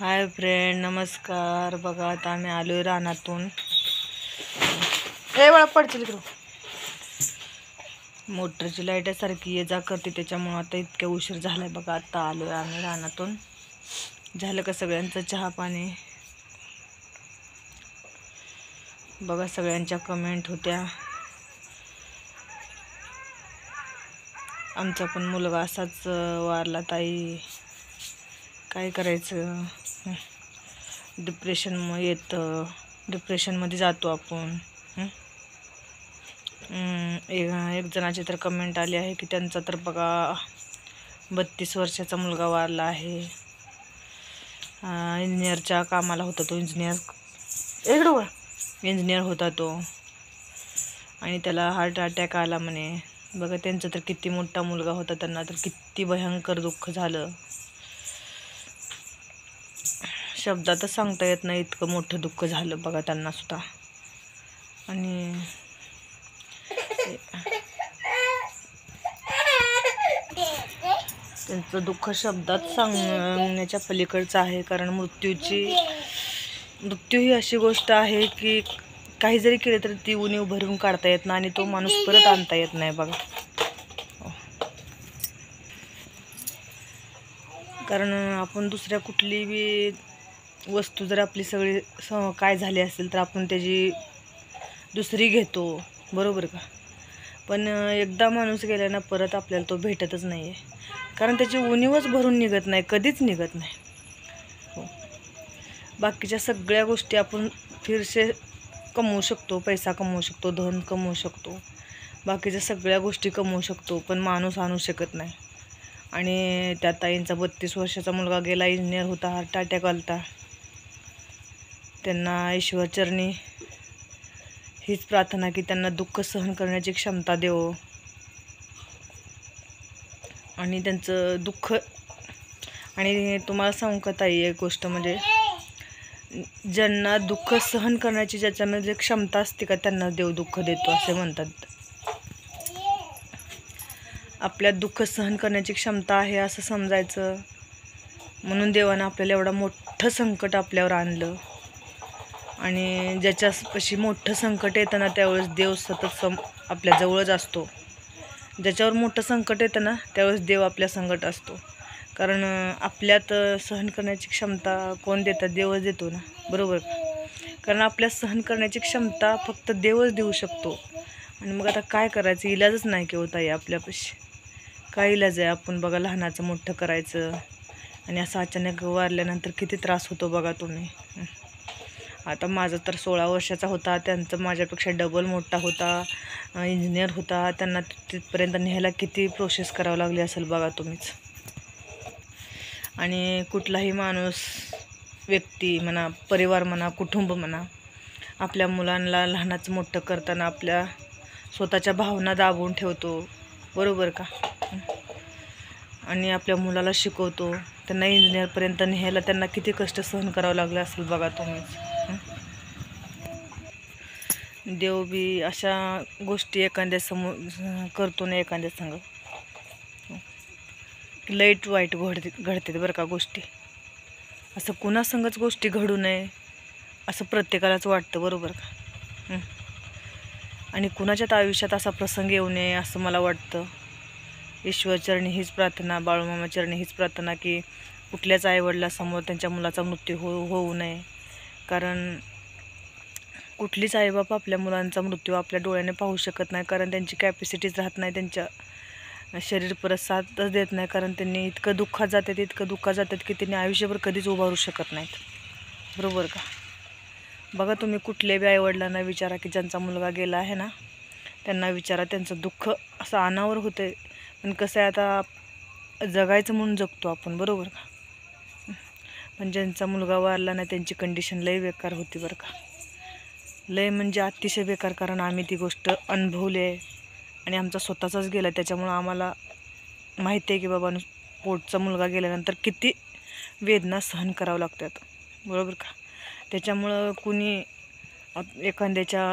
Hi friend, नमस्कार. बघा आता आम्ही आलोय रानातून. वळा पडतील इकडं. मोटरची लाईट सारखी ये जा करते, त्याच्यामुळे आता इतक्या उशीर झालाय. बघा आता आलोय आम्ही रानातून. झालं का सगळ्यांचं चहा पाणी? बघा सगळ्यांच्या कमेंट होत्या. आमचा पण मुलगा असाच वारला ताई, काय करायचं. डिप्रेशनमध्ये जातो आपण. एक जणाची तर कमेंट आली आहे की त्यांचा तर बघा 32 वर्षाचा मुलगा वारला आहे. इंजिनियरच्या कामाला होता तो. इंजिनियर होता तो आणि त्याला हार्ट अटॅक आला म्हणे. बघा त्यांचा तर किती मोठा मुलगा होता, त्यांना तर किती भयंकर दुःख झालं. शब्दातच सांगता येत नाही, इतकं मोठं दुःख झालं बघा त्यांना सुद्धा. आणि त्यांचं दुःख शब्दात सांगण्याच्या पलीकडचं आहे. कारण मृत्यू ही अशी गोष्ट आहे की काही जरी केलं तरी ती उणीव भरून काढता येत नाही आणि तो माणूस परत आणता येत नाही बघा. कारण आपण दुसऱ्या कुठली बी वस्तू जर आपली सगळी काय झाली असेल तर आपण त्याची दुसरी घेतो, बरोबर का. पण एकदा माणूस गेला ना परत आपल्याला तो भेटतच नाही आहे. कारण त्याची उणीवच भरून निघत नाही, कधीच निघत नाही. हो, बाकीच्या सगळ्या गोष्टी आपण फिरसे कमवू शकतो, पैसा कमवू शकतो, धन कमवू शकतो, बाकीच्या सगळ्या गोष्टी कमवू शकतो, पण माणूस आणू शकत नाही. आणि त्या ताईंचा 32 वर्षाचा मुलगा गेला, इंजिनियर होता, हार्ट अटॅक आलता. त्यांना ईश्वरचरणी हीच प्रार्थना की त्यांना दुःख सहन करण्याची क्षमता देवो. आणि त्यांचं दुःख, आणि तुम्हाला सांगू का ताई एक गोष्ट, म्हणजे ज्यांना दुःख सहन करण्याची ज्याच्यामध्ये क्षमता असते का त्यांना देव दुःख देतो असे म्हणतात. आपल्यात दुःख सहन करण्याची क्षमता आहे असं समजायचं, म्हणून देवानं आपल्याला एवढं मोठं संकट आपल्यावर आणलं. आणि ज्याच्यापाशी मोठं संकट येतं ना त्यावेळेस देव सतत आपल्या जवळच असतो. ज्याच्यावर मोठं संकट येतं ना त्यावेळेस देव आपल्या संकट असतो. कारण आपल्यात सहन करण्याची क्षमता कोण देतात? देवच देतो ना, बरोबर. कारण आपल्यात सहन करण्याची क्षमता फक्त देवच देऊ शकतो. आणि मग आता काय करायचं, इलाजच नाही की होता आपल्यापाशी. काय इलाज आहे? आपण बघा लहानाचं मोठं करायचं आणि असं अचानक वारल्यानंतर किती त्रास होतो बघा तुम्ही. आता माझा तर 16 वर्षाचा होता, त्यांचं माझ्यापेक्षा डबल मोठा होता, इंजिनियर होता. त्यांना तिथपर्यंत न्यायला किती प्रोसेस करावं लागली असेल बघा तुम्हीच. आणि कुठलाही माणूस, व्यक्ती म्हणा, परिवार म्हणा, कुटुंब म्हणा, आपल्या मुलांना लहानाचं मोठं करताना आपल्या स्वतःच्या भावना दाबून ठेवतो, बरोबर का. आणि आपल्या मुलाला शिकवतो, त्यांना इंजिनियरपर्यंत न्यायला त्यांना किती कष्ट सहन करावं लागलं असेल बघा तुम्हीच. देव बी अशा गोष्टी एखाद्या समोर करतो ना, एखाद्या संग लईट वाईट घडते बरं का गोष्टी. असं कुणासंगच गोष्टी घडू नये असं प्रत्येकालाच वाटतं, बरोबर का. आणि कुणाच्यात आयुष्यात असा प्रसंग येऊ नये असं मला वाटतं. ईश्वरचरणी हीच प्रार्थना, बाळूमामाचरणी हीच प्रार्थना की कुठल्याच आईवडिलासमोर त्यांच्या मुलाचा मृत्यू होऊ नये. कारण कुठलीच आईबाप आपल्या मुलांचा मृत्यू आपल्या डोळ्याने पाहू शकत नाही. कारण त्यांची कॅपॅसिटीच राहत नाही, त्यांच्या शरीर परत साथच देत नाही. कारण त्यांनी इतकं दुःखात जातात की त्यांनी आयुष्यभर कधीच उभारू शकत नाहीत, बरोबर का. बघा तुम्ही कुठल्या बी आईवडिलांना विचारा की ज्यांचा मुलगा गेला आहे ना, त्यांना विचारा, त्यांचं दुःख असं अनावर होतं. पण कसं आहे, आता जगायचं म्हणून जगतो आपण, बरोबर का. पण ज्यांचा मुलगा वारला ना त्यांची कंडिशन लय बेकार होती बरं का. लय म्हणजे अतिशय बेकार. कारण आम्ही ती गोष्ट अनुभवली आहे आणि आमचा स्वतःचाच गेला. त्याच्यामुळं आम्हाला माहिती आहे की बाबा पोटचा मुलगा गेल्यानंतर किती वेदना सहन करावं लागतात, बरोबर का. त्याच्यामुळं कुणी एखाद्याच्या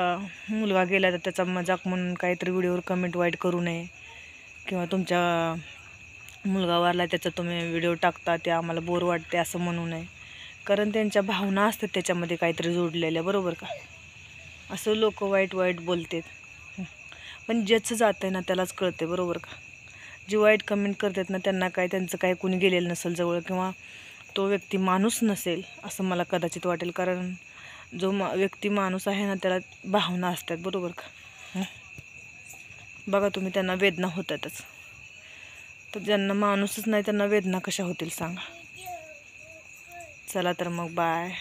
मुलगा गेला तर त्याचा मजाक म्हणून काहीतरी व्हिडिओवर कमेंट वाईट करू नये. किंवा तुमच्या मुलगा वारला त्याचा तुम्ही व्हिडिओ टाकता ते आम्हाला बोर वाटते असं म्हणू नये. कारण त्यांच्या भावना असतात त्याच्यामध्ये काहीतरी जोडलेल्या, बरोबर का. असं लोक वाईट वाईट बोलतात, पण ज्याचं जातं आहे ना त्यालाच कळते, बरोबर का. जे वाईट कमेंट करतात ना त्यांना काय त्यांचं काय कुणी गेलेलं नसेल जवळ, किंवा तो व्यक्ती माणूस नसेल असं मला कदाचित वाटेल. कारण जो व्यक्ती माणूस आहे ना त्याला भावना असतात, बरोबर का. बघा तुम्ही, त्यांना वेदना होतातच. तर ज्यांना माणूसच नाही त्यांना वेदना कशा होतील सांगा. चला तर मग बाय.